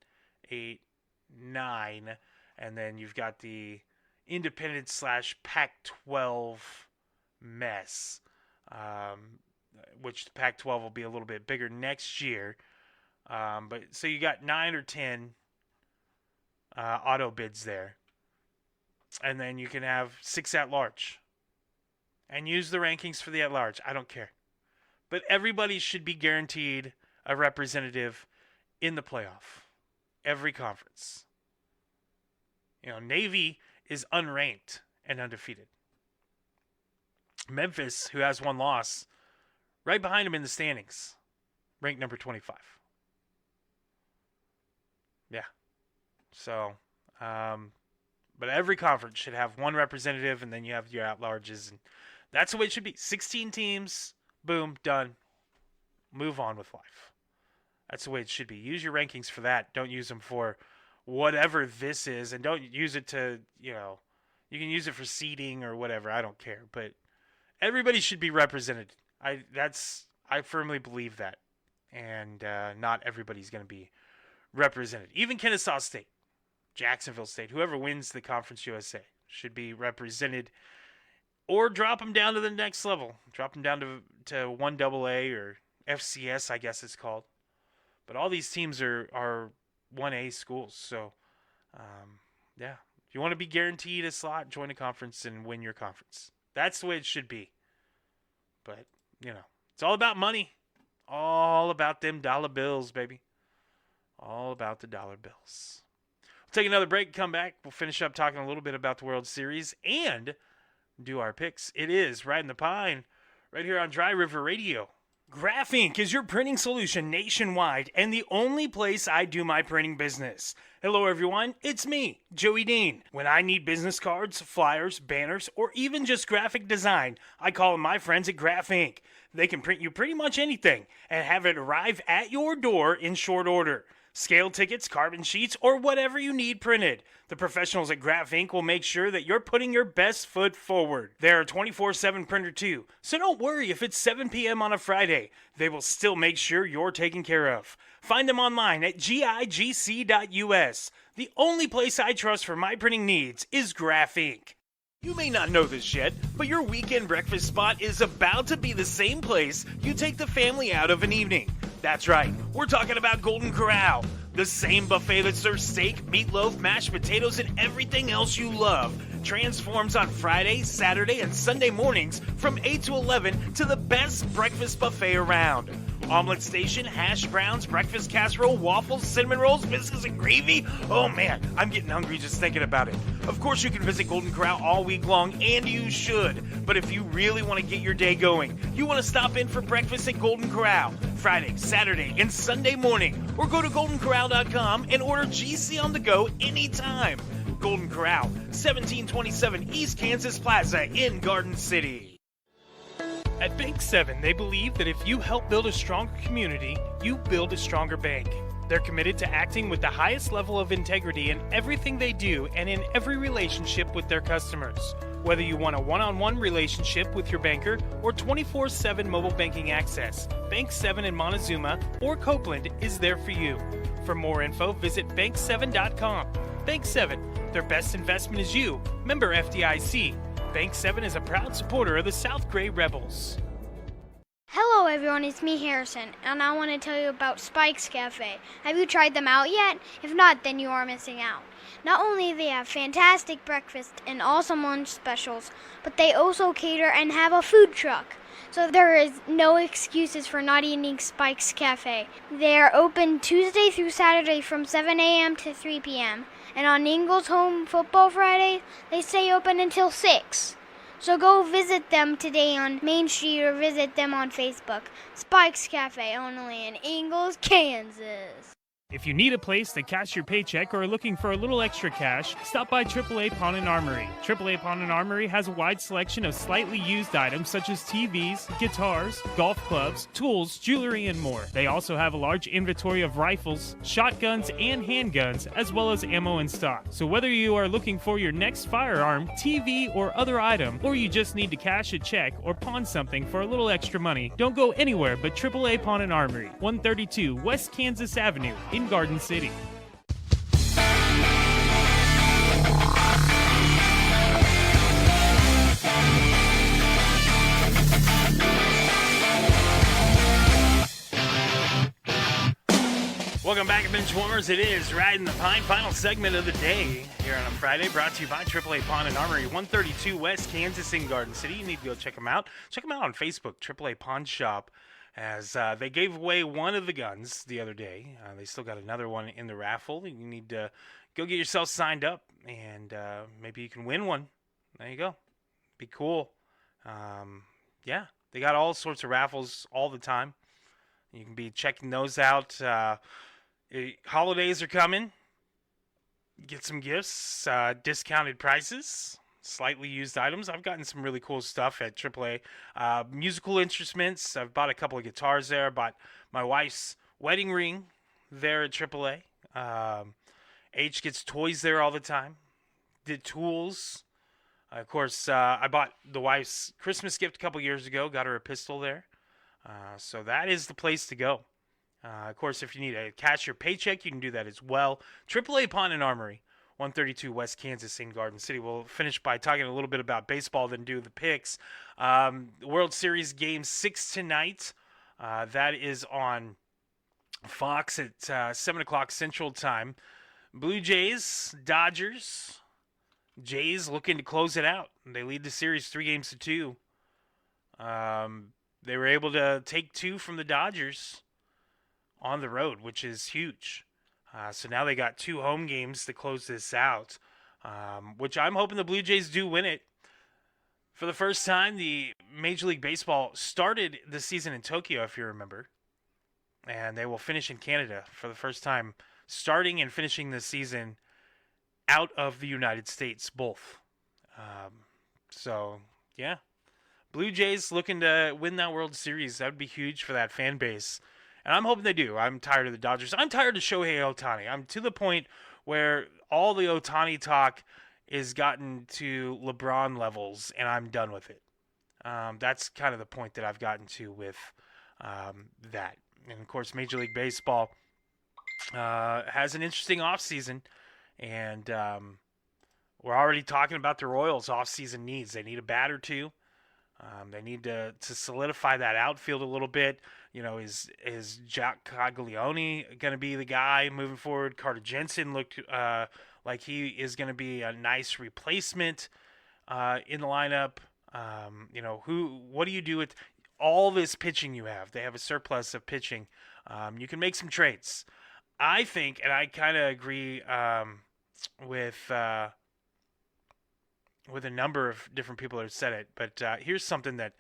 8, 9, and then you've got the independent / Pac-12 mess, which the Pac-12 will be a little bit bigger next year. But so you got 9 or 10 auto bids there, and then you can have 6 at large, and use the rankings for the at large. I don't care, but everybody should be guaranteed a representative in the playoff. Every conference. Navy is unranked and undefeated. Memphis, who has 1 loss, right behind him in the standings, ranked number 25. Yeah. So, but every conference should have 1 representative, and then you have your at-larges, and that's the way it should be. 16 teams, Boom, done. Move on with life. That's the way it should be. Use your rankings for that. Don't use them for whatever this is, and don't use it to, you can use it for seeding or whatever. I don't care, but everybody should be represented. I firmly believe that, and not everybody's going to be represented. Even Kennesaw State, Jacksonville State, whoever wins the Conference USA should be represented, or drop them down to the next level. Drop them down to 1AA or FCS, I guess it's called. But all these teams are 1A schools, so yeah. If you want to be guaranteed a slot, join a conference and win your conference. That's the way it should be. But, it's all about money. All about them dollar bills, baby. All about the dollar bills. We'll take another break, come back. We'll finish up talking a little bit about the World Series and do our picks. It is Ridin the Pine right here on Dry River Radio. Graph Inc. is your printing solution nationwide and the only place I do my printing business. Hello everyone, it's me, Joey Dean. When I need business cards, flyers, banners, or even just graphic design, I call my friends at Graph Inc. They can print you pretty much anything and have it arrive at your door in short order. Scale tickets, carbon sheets, or whatever you need printed. The professionals at Graph Inc. will make sure that you're putting your best foot forward. They're a 24/7 printer too, so don't worry if it's 7 p.m. on a Friday. They will still make sure you're taken care of. Find them online at gigc.us. The only place I trust for my printing needs is Graph Inc. You may not know this yet, but your weekend breakfast spot is about to be the same place you take the family out of an evening. That's right, we're talking about Golden Corral, the same buffet that serves steak, meatloaf, mashed potatoes, and everything else you love. Transforms on Friday, Saturday, and Sunday mornings from 8 to 11 to the best breakfast buffet around. Omelet station, hash browns, breakfast casserole, waffles, cinnamon rolls, biscuits, and gravy. Oh man, I'm getting hungry just thinking about it. Of course you can visit Golden Corral all week long, and you should. But if you really want to get your day going, you want to stop in for breakfast at Golden Corral, Friday, Saturday, and Sunday morning. Or go to goldencorral.com and order GC on the go anytime. Golden Corral, 1727 East Kansas Plaza in Garden City. At Bank 7, they believe that if you help build a stronger community, you build a stronger bank. They're committed to acting with the highest level of integrity in everything they do and in every relationship with their customers. Whether you want a one-on-one relationship with your banker or 24/7 mobile banking access, Bank 7 in Montezuma or Copeland is there for you. For more info, visit bank7.com. Bank 7, their best investment is you. Member FDIC. Bank 7 is a proud supporter of the South Gray Rebels. Hello everyone, it's me Harrison, and I want to tell you about Spike's Cafe. Have you tried them out yet? If not, then you are missing out. Not only do they have fantastic breakfast and awesome lunch specials, but they also cater and have a food truck. So there is no excuses for not eating Spike's Cafe. They are open Tuesday through Saturday from 7 a.m. to 3 p.m. And on Ingles Home Football Friday, they stay open until 6. So go visit them today on Main Street or visit them on Facebook. Spike's Cafe, only in Ingles, Kansas. If you need a place to cash your paycheck or are looking for a little extra cash, stop by AAA Pawn and Armory. AAA Pawn and Armory has a wide selection of slightly used items such as TVs, guitars, golf clubs, tools, jewelry, and more. They also have a large inventory of rifles, shotguns, and handguns, as well as ammo in stock. So whether you are looking for your next firearm, TV, or other item, or you just need to cash a check or pawn something for a little extra money, don't go anywhere but AAA Pawn and Armory, 132 West Kansas Avenue in Garden City. Welcome back, Bench Warmers. It is Ridin the Pine, final segment of the day here on a Friday, brought to you by AAA Pawn and Armory, 132 West Kansas in Garden City. You need to go check them out. Check them out on Facebook, AAA Pawn Shop, as they gave away one of the guns the other day. They still got another one in the raffle. You need to go get yourself signed up, and maybe you can win one. There you go. Be cool. Yeah, they got all sorts of raffles all the time. You can be checking those out. Holidays are coming. Get some gifts, discounted prices. slightly used items. I've gotten some really cool stuff at AAA. Musical instruments. I've bought a couple of guitars there. I bought my wife's wedding ring there at AAA. H gets toys there all the time. Did tools. Of course, I bought the wife's Christmas gift a couple years ago. Got her a pistol there. So that is the place to go. Of course, if you need to cash your paycheck, you can do that as well. AAA Pawn and Armory, 132 West Kansas in Garden City. We'll finish by talking a little bit about baseball, then do the picks. World Series Game 6 tonight. That is on Fox at 7 o'clock Central Time. Blue Jays, Dodgers. Jays looking to close it out. They lead the series 3-2. They were able to take 2 from the Dodgers on the road, which is huge. So now they got 2 home games to close this out, which I'm hoping the Blue Jays do win it. For the first time, the Major League Baseball started the season in Tokyo, if you remember, and they will finish in Canada for the first time, starting and finishing the season out of the United States, both. So, yeah. Blue Jays looking to win that World Series. That would be huge for that fan base. And I'm hoping they do. I'm tired of the Dodgers. I'm tired of Shohei Ohtani. I'm to the point where all the Ohtani talk is gotten to LeBron levels, and I'm done with it. That's kind of the point that I've gotten to with that. And, of course, Major League Baseball has an interesting offseason. And we're already talking about the Royals' offseason needs. They need a bat or 2. They need to solidify that outfield a little bit. You know, is Jack Caglione going to be the guy moving forward? Carter Jensen looked like he is going to be a nice replacement in the lineup. What do you do with all this pitching you have? They have a surplus of pitching. You can make some trades. I think, and I kind of agree with a number of different people that have said it, but here's something that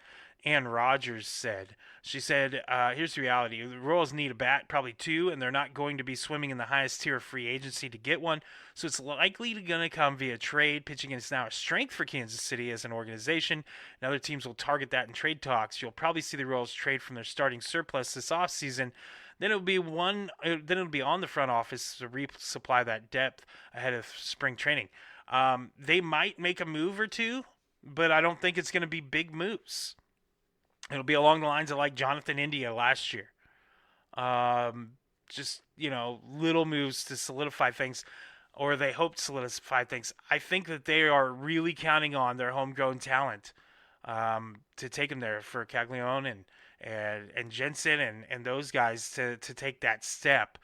Ann Rodgers said. She said, here's the reality. The Royals need a bat, probably 2, and they're not going to be swimming in the highest tier of free agency to get one, so it's likely going to come via trade. Pitching is now a strength for Kansas City as an organization, and other teams will target that in trade talks. You'll probably see the Royals trade from their starting surplus this offseason. Then it'll be on the front office to resupply that depth ahead of spring training. They might make a move or 2, but I don't think it's going to be big moves. It'll be along the lines of like Jonathan India last year. Just, little moves to solidify things, or they hope to solidify things. I think that they are really counting on their homegrown talent to take them there for Caglione and Jensen and those guys to take that step.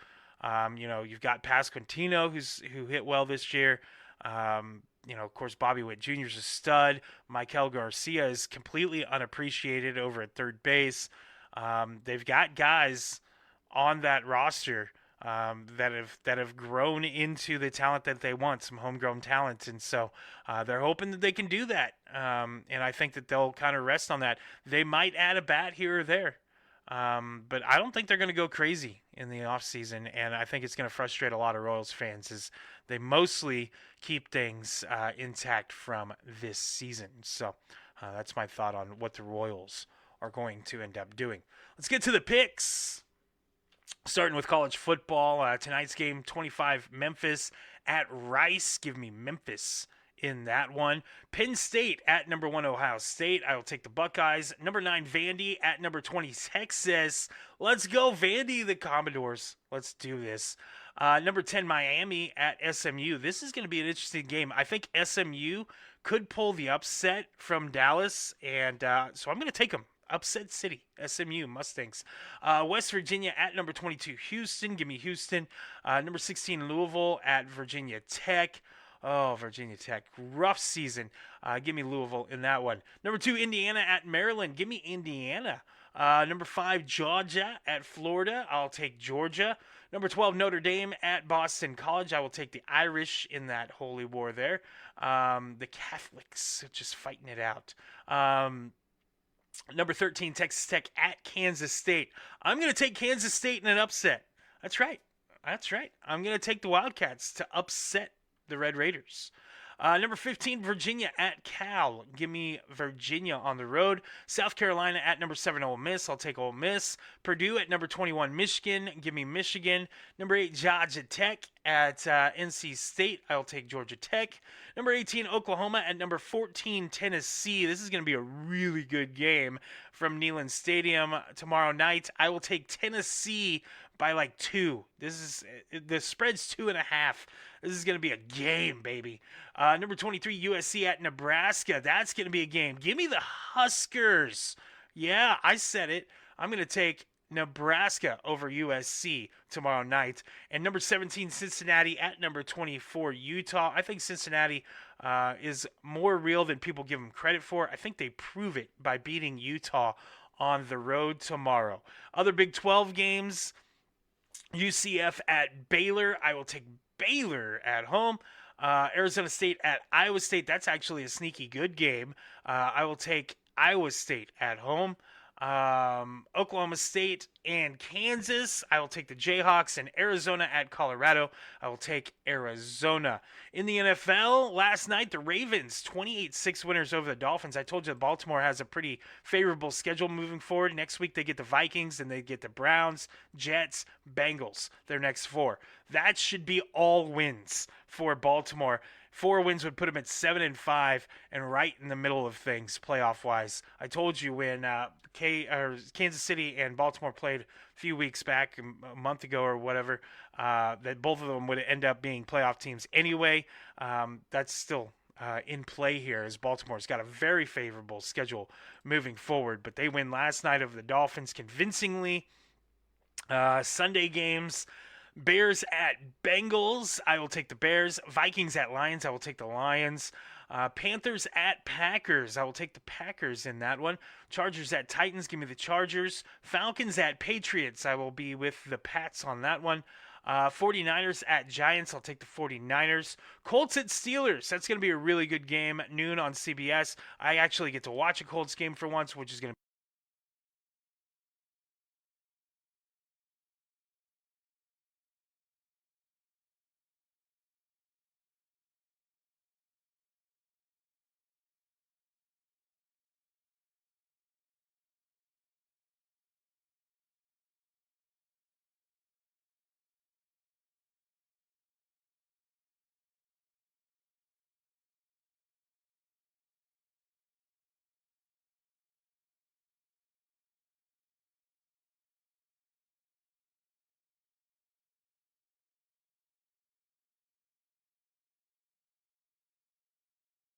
You've got Pasquantino who hit well this year. Of course, Bobby Witt Jr. is a stud. Michael Garcia is completely unappreciated over at third base. They've got guys on that roster that have grown into the talent that they want, some homegrown talent, and so they're hoping that they can do that. And I think that they'll kind of rest on that. They might add a bat here or there. But I don't think they're going to go crazy in the offseason, and I think it's going to frustrate a lot of Royals fans as they mostly keep things intact from this season. So that's my thought on what the Royals are going to end up doing. Let's get to the picks. Starting with college football, tonight's game, 25 Memphis at Rice. Give me Memphis in that one. Penn State at number 1 Ohio State. I will take the Buckeyes. Number 9 Vandy at number 20 Texas. Let's go Vandy, the Commodores. Let's do this. Number 10 Miami at SMU. This is going to be an interesting game. I think SMU could pull the upset from Dallas, and so I'm going to take them. Upset City, SMU Mustangs. West Virginia at number 22 Houston. Give me Houston. Number 16 Louisville at Virginia Tech. Oh, Virginia Tech. Rough season. Give me Louisville in that one. Number 2, Indiana at Maryland. Give me Indiana. Number 5, Georgia at Florida. I'll take Georgia. Number 12, Notre Dame at Boston College. I will take the Irish in that holy war there. The Catholics just fighting it out. Number 13, Texas Tech at Kansas State. I'm going to take Kansas State in an upset. That's right. I'm going to take the Wildcats to upset the Red Raiders. Number 15, Virginia at Cal. Give me Virginia on the road. South Carolina at number 7, Ole Miss. I'll take Ole Miss. Purdue at number 21, Michigan. Give me Michigan. Number 8, Georgia Tech at NC State. I'll take Georgia Tech. Number 18, Oklahoma at number 14, Tennessee. This is going to be a really good game from Neyland Stadium tomorrow night. I will take Tennessee by like 2. The spread's 2.5. This is going to be a game, baby. Number 23, USC at Nebraska. That's going to be a game. Give me the Huskers. Yeah, I said it. I'm going to take Nebraska over USC tomorrow night. And number 17, Cincinnati at number 24, Utah. I think Cincinnati is more real than people give them credit for. I think they prove it by beating Utah on the road tomorrow. Other Big 12 games, UCF at Baylor. I will take Baylor at home. Arizona State at Iowa State. That's actually a sneaky good game. I will take Iowa State at home. Oklahoma State and Kansas. I will take the Jayhawks. And Arizona at Colorado. I will take Arizona. In the NFL, last night, the Ravens, 28-6 winners over the Dolphins. I told you Baltimore has a pretty favorable schedule moving forward. Next week, they get the Vikings, and they get the Browns, Jets, Bengals, their next 4. That should be all wins for Baltimore. 4 wins would put them at 7-5 and right in the middle of things playoff-wise. I told you when Kansas City and Baltimore played a few weeks back, a month ago or whatever, that both of them would end up being playoff teams anyway. That's still in play here as Baltimore's got a very favorable schedule moving forward. But they win last night over the Dolphins convincingly. Sunday games, Bears at Bengals. I will take the Bears. Vikings at Lions. I will take the Lions. Panthers at Packers. I will take the Packers in that one. Chargers at Titans. Give me the Chargers. Falcons at Patriots. I will be with the Pats on that one. 49ers at Giants. I'll take the 49ers. Colts at Steelers. That's going to be a really good game. Noon on CBS. I actually get to watch a Colts game for once, which is going to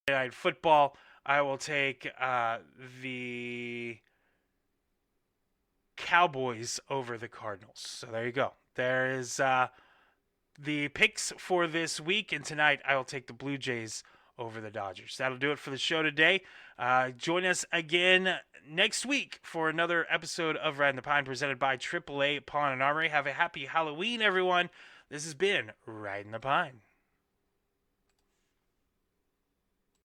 Night Football. I will take the Cowboys over the Cardinals. So there you go. There is the picks for this week. And tonight I will take the Blue Jays over the Dodgers. That'll do it for the show today. Join us again next week for another episode of Ridin the Pine presented by AAA Pawn and Armory. Have a happy Halloween, everyone. This has been Ridin the Pine.